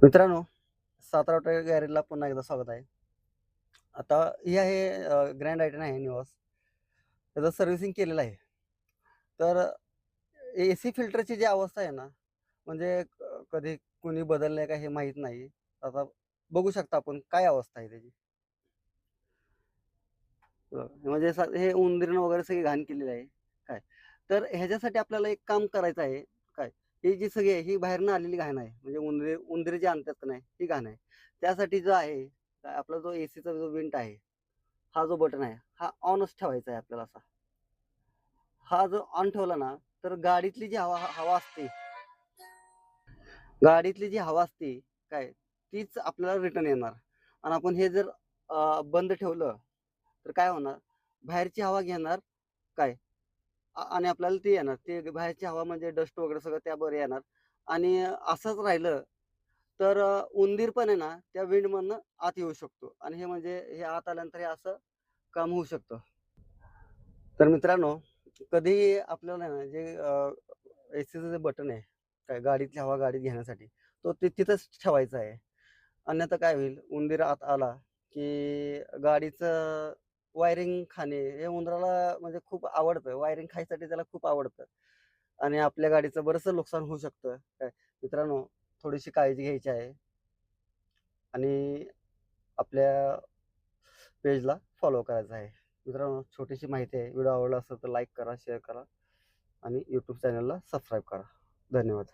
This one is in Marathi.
मित्रांनो, सातारा ऑटो गॅरेजला पुन्हा एकदा स्वागत आहे. आता ही आहे ग्रँड आयटेन आहे निवास. त्याचं सर्व्हिसिंग केलेलं आहे. तर एसी फिल्टरची जी अवस्था आहे ना, म्हणजे कधी कुणी बदललंय का हे माहीत नाही. आता बघू शकता आपण काय अवस्था आहे त्याची. म्हणजे हे उंदीरनं वगैरे सगळी घाण केलेली आहे. काय, तर ह्याच्यासाठी आपल्याला एक काम करायचं आहे. काय, ही जी सगळी आहे ही बाहेरनं आलेली घाण आहे. म्हणजे उंदीर जे आणतात का नाही, ही घाण आहे. त्यासाठी जो आहे, आपला जो एसीचा जो विंट आहे, हा जो बटन आहे, हा ऑनच ठेवायचा आहे आपल्याला असा. हा जर ऑन ठेवला ना, तर गाडीतली जी हवा हवा असते, गाडीतली जी हवा असते, काय, तीच आपल्याला रिटर्न येणार. आणि आपण हे जर बंद ठेवलं, तर काय होणार, बाहेरची हवा घेणार, काय, आणि आपल्याला ती येणार. ते बाहेरची हवा म्हणजे डस्ट वगैरे सगळं त्याबरोबर येणार. आणि असंच राहिलं तर उंदीर पण आहे ना, त्या विंडमधनं आत येऊ शकतो आणि हे म्हणजे हे आत आल्यानंतर हे असं काम होऊ शकतं. तर मित्रांनो, कधीही आपल्याला आहे ना, जे एसीचं जे बटन आहे, काय गाडीतली हवा गाडीत घेण्यासाठी, तो तिथंच ठेवायचा आहे. अन्यथा काय होईल, उंदीर आत आला, की गाडीचं वायरिंग खाणे हे उंदराला म्हणजे खूप आवडतं. वायरिंग खायसाठी त्याला खूप आवडतं आणि आपल्या गाडीचं बरंचसं नुकसान होऊ शकतं. काय मित्रांनो, थोडीशी काळजी घ्यायची आहे आणि आपल्या पेजला फॉलो करायचं आहे. मित्रांनो, छोटीशी माहिती आहे. व्हिडिओ आवडला असेल तर लाईक करा, शेअर करा आणि यूट्यूब चॅनलला सबस्क्राईब करा. धन्यवाद.